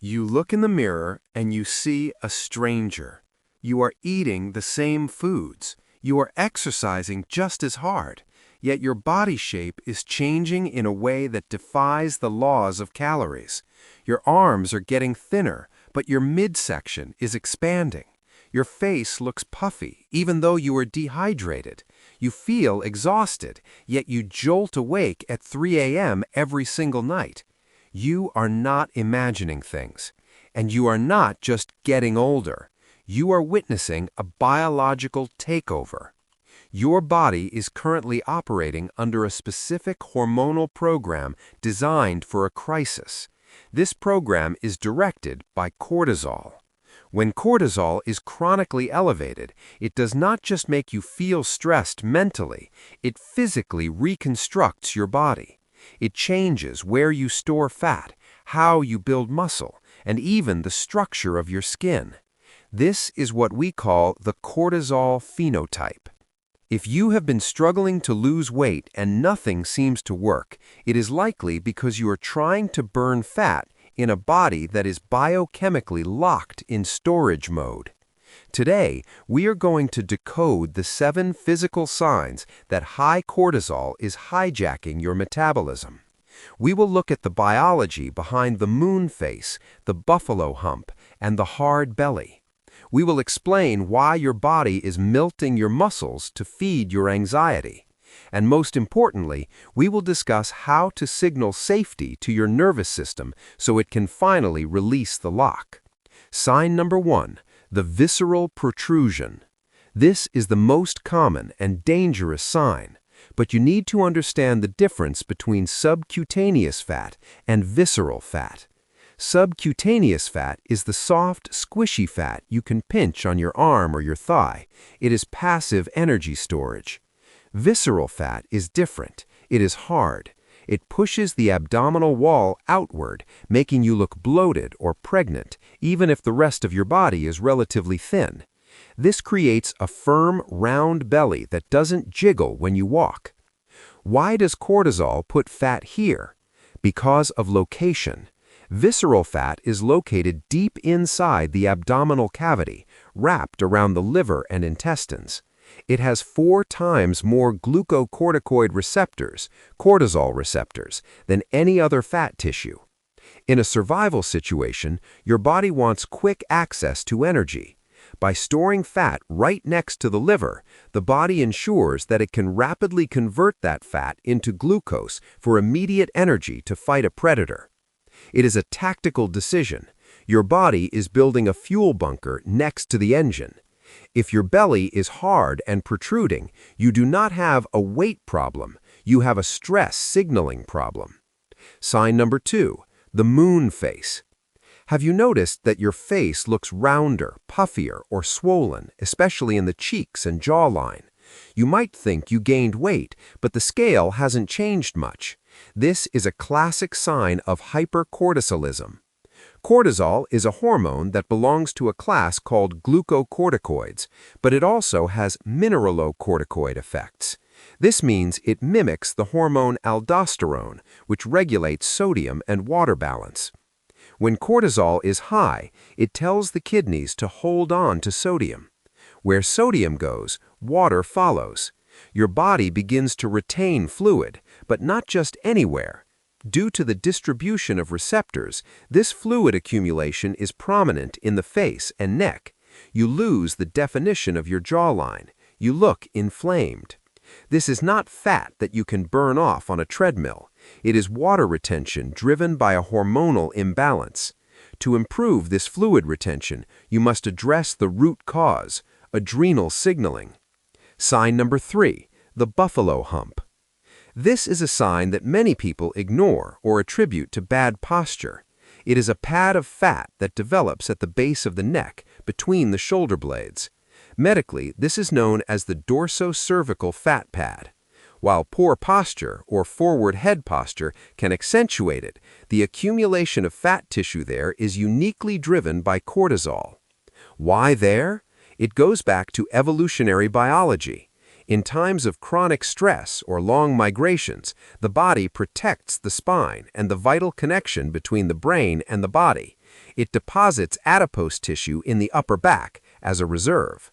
You look in the mirror and you see a stranger. You are eating the same foods. You are exercising just as hard. Yet your body shape is changing in a way that defies the laws of calories. Your arms are getting thinner, but your midsection is expanding. Your face looks puffy, even though you are dehydrated. You feel exhausted, yet you jolt awake at 3 a.m. every single night. You are not imagining things, and you are not just getting older. You are witnessing a biological takeover. Your body is currently operating under a specific hormonal program designed for a crisis. This program is directed by cortisol. When cortisol is chronically elevated, it does not just make you feel stressed mentally, it physically reconstructs your body. It changes where you store fat, how you build muscle, and even the structure of your skin. This is what we call the cortisol phenotype. If you have been struggling to lose weight and nothing seems to work, it is likely because you are trying to burn fat in a body that is biochemically locked in storage mode. Today, we are going to decode the 7 physical signs that high cortisol is hijacking your metabolism. We will look at the biology behind the moon face, the buffalo hump, and the hard belly. We will explain why your body is melting your muscles to feed your anxiety. And most importantly, we will discuss how to signal safety to your nervous system so it can finally release the lock. Sign number 1, the visceral protrusion. This is the most common and dangerous sign, but you need to understand the difference between subcutaneous fat and visceral fat. Subcutaneous fat is the soft, squishy fat you can pinch on your arm or your thigh. It is passive energy storage. Visceral fat is different. It is hard. It pushes the abdominal wall outward, making you look bloated or pregnant, even if the rest of your body is relatively thin. This creates a firm, round belly that doesn't jiggle when you walk. Why does cortisol put fat here? Because of location. Visceral fat is located deep inside the abdominal cavity, wrapped around the liver and intestines. It has 4 times more glucocorticoid receptors, cortisol receptors, than any other fat tissue. In a survival situation, your body wants quick access to energy. By storing fat right next to the liver, the body ensures that it can rapidly convert that fat into glucose for immediate energy to fight a predator. It is a tactical decision. Your body is building a fuel bunker next to the engine. If your belly is hard and protruding, you do not have a weight problem, you have a stress signaling problem. Sign number 2, the moon face. Have you noticed that your face looks rounder, puffier, or swollen, especially in the cheeks and jawline? You might think you gained weight, but the scale hasn't changed much. This is a classic sign of hypercortisolism. Cortisol is a hormone that belongs to a class called glucocorticoids, but it also has mineralocorticoid effects. This means it mimics the hormone aldosterone, which regulates sodium and water balance. When cortisol is high, it tells the kidneys to hold on to sodium. Where sodium goes, water follows. Your body begins to retain fluid, but not just anywhere. Due to the distribution of receptors, this fluid accumulation is prominent in the face and neck. You lose the definition of your jawline. You look inflamed. This is not fat that you can burn off on a treadmill. It is water retention driven by a hormonal imbalance. To improve this fluid retention, you must address the root cause, adrenal signaling. Sign number 3, the buffalo hump. This is a sign that many people ignore or attribute to bad posture. It is a pad of fat that develops at the base of the neck, between the shoulder blades. Medically, this is known as the dorsocervical fat pad. While poor posture or forward head posture can accentuate it, the accumulation of fat tissue there is uniquely driven by cortisol. Why there? It goes back to evolutionary biology. In times of chronic stress or long migrations, the body protects the spine and the vital connection between the brain and the body. It deposits adipose tissue in the upper back as a reserve.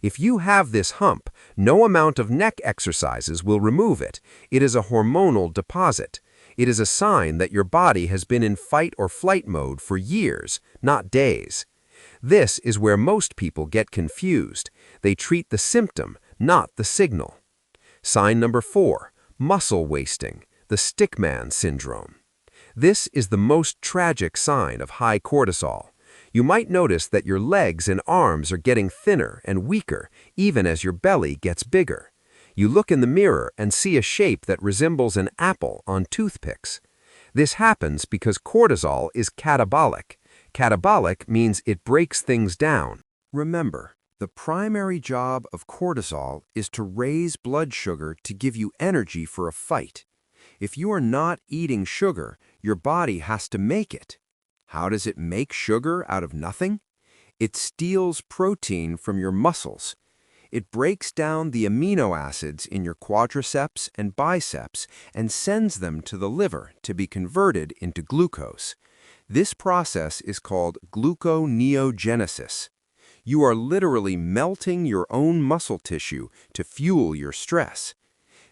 If you have this hump, no amount of neck exercises will remove it. It is a hormonal deposit. It is a sign that your body has been in fight or flight mode for years, not days. This is where most people get confused. They treat the symptom, not the signal. Sign number 4, muscle wasting, the stickman syndrome. This is the most tragic sign of high cortisol. You might notice that your legs and arms are getting thinner and weaker, even as your belly gets bigger. You look in the mirror and see a shape that resembles an apple on toothpicks. This happens because cortisol is catabolic. Catabolic means it breaks things down. Remember, the primary job of cortisol is to raise blood sugar to give you energy for a fight. If you are not eating sugar, your body has to make it. How does it make sugar out of nothing? It steals protein from your muscles. It breaks down the amino acids in your quadriceps and biceps and sends them to the liver to be converted into glucose. This process is called gluconeogenesis. You are literally melting your own muscle tissue to fuel your stress.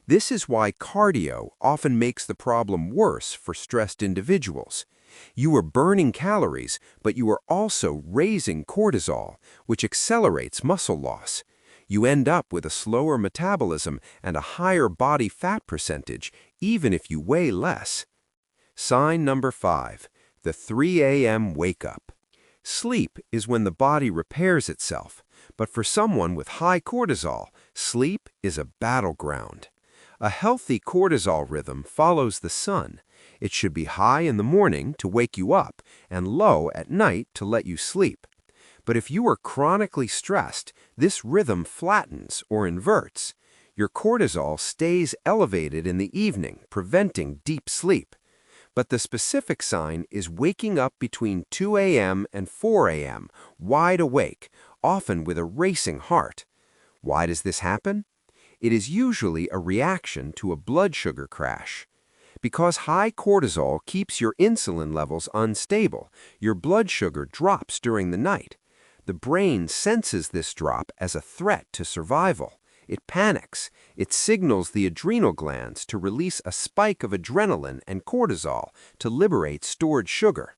This is why cardio often makes the problem worse for stressed individuals. You are burning calories, but you are also raising cortisol, which accelerates muscle loss. You end up with a slower metabolism and a higher body fat percentage, even if you weigh less. Sign number 5, the 3 a.m. wake-up. Sleep is when the body repairs itself, but for someone with high cortisol, sleep is a battleground. A healthy cortisol rhythm follows the sun. It should be high in the morning to wake you up and low at night to let you sleep. But if you are chronically stressed, this rhythm flattens or inverts. Your cortisol stays elevated in the evening, preventing deep sleep. But the specific sign is waking up between 2 a.m. and 4 a.m., wide awake, often with a racing heart. Why does this happen? It is usually a reaction to a blood sugar crash. Because high cortisol keeps your insulin levels unstable, your blood sugar drops during the night. The brain senses this drop as a threat to survival. It panics. It signals the adrenal glands to release a spike of adrenaline and cortisol to liberate stored sugar.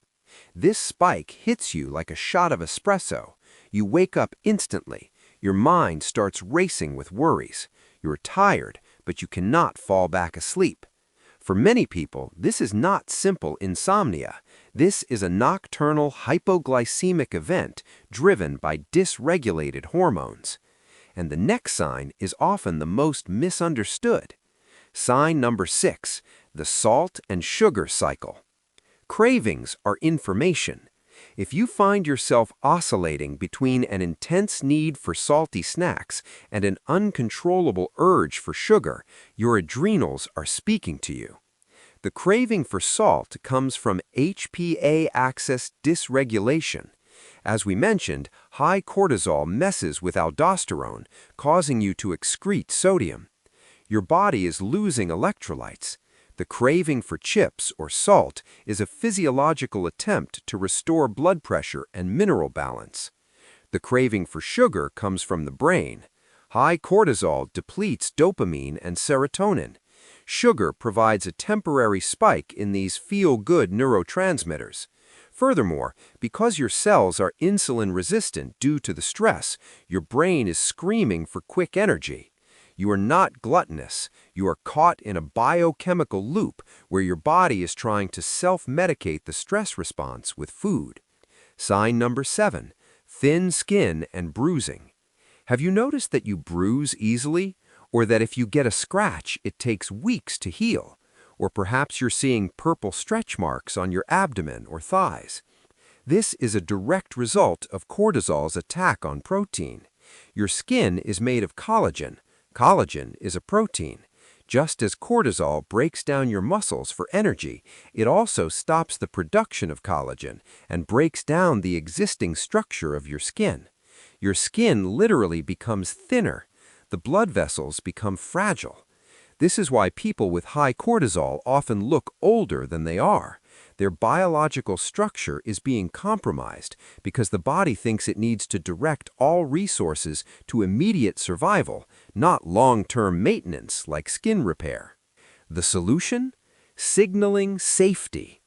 This spike hits you like a shot of espresso. You wake up instantly. Your mind starts racing with worries. You're tired, but you cannot fall back asleep. For many people, this is not simple insomnia. This is a nocturnal hypoglycemic event driven by dysregulated hormones. And the next sign is often the most misunderstood. Sign number 6, the salt and sugar cycle. Cravings are information. If you find yourself oscillating between an intense need for salty snacks and an uncontrollable urge for sugar, your adrenals are speaking to you. The craving for salt comes from HPA Axis dysregulation. As we mentioned, high cortisol messes with aldosterone, causing you to excrete sodium. Your body is losing electrolytes. The craving for chips or salt is a physiological attempt to restore blood pressure and mineral balance. The craving for sugar comes from the brain. High cortisol depletes dopamine and serotonin. Sugar provides a temporary spike in these feel-good neurotransmitters. Furthermore, because your cells are insulin-resistant due to the stress, your brain is screaming for quick energy. You are not gluttonous. You are caught in a biochemical loop where your body is trying to self-medicate the stress response with food. Sign number 7, thin skin and bruising. Have you noticed that you bruise easily? Or that if you get a scratch, it takes weeks to heal? Or perhaps you're seeing purple stretch marks on your abdomen or thighs. This is a direct result of cortisol's attack on protein. Your skin is made of collagen. Collagen is a protein. Just as cortisol breaks down your muscles for energy, it also stops the production of collagen and breaks down the existing structure of your skin. Your skin literally becomes thinner. The blood vessels become fragile. This is why people with high cortisol often look older than they are. Their biological structure is being compromised because the body thinks it needs to direct all resources to immediate survival, not long-term maintenance like skin repair. The solution? Signaling safety.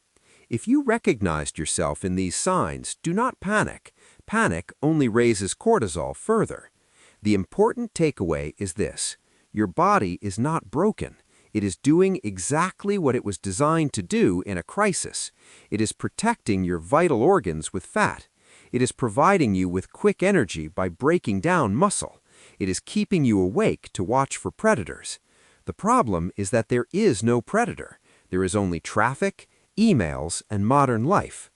If you recognized yourself in these signs, do not panic. Panic only raises cortisol further. The important takeaway is this: your body is not broken. It is doing exactly what it was designed to do in a crisis. It is protecting your vital organs with fat. It is providing you with quick energy by breaking down muscle. It is keeping you awake to watch for predators. The problem is that there is no predator. There is only traffic, emails, and modern life.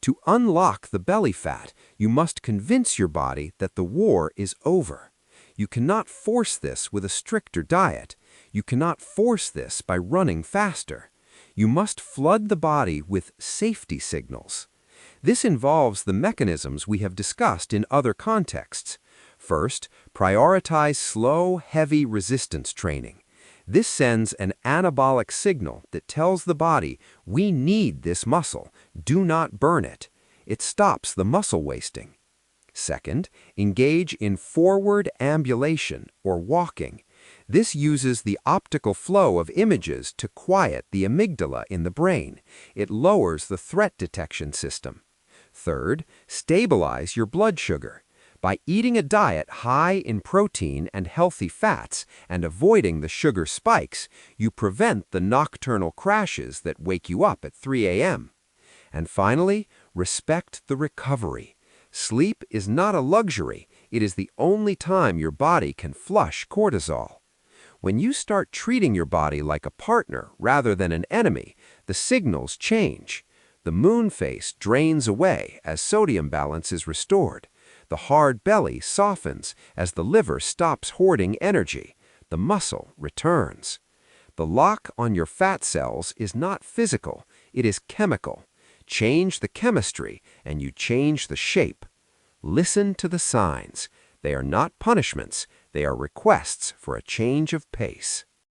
To unlock the belly fat, you must convince your body that the war is over. You cannot force this with a stricter diet. You cannot force this by running faster. You must flood the body with safety signals. This involves the mechanisms we have discussed in other contexts. First, prioritize slow, heavy resistance training. This sends an anabolic signal that tells the body, we need this muscle, do not burn it. It stops the muscle wasting. Second, engage in forward ambulation or walking. This uses the optical flow of images to quiet the amygdala in the brain. It lowers the threat detection system. Third, stabilize your blood sugar. By eating a diet high in protein and healthy fats and avoiding the sugar spikes, you prevent the nocturnal crashes that wake you up at 3 a.m. And finally, respect the recovery. Sleep is not a luxury. It is the only time your body can flush cortisol. When you start treating your body like a partner rather than an enemy, the signals change. The moon face drains away as sodium balance is restored. The hard belly softens as the liver stops hoarding energy. The muscle returns. The lock on your fat cells is not physical, it is chemical. Change the chemistry and you change the shape. Listen to the signs. They are not punishments, they are requests for a change of pace.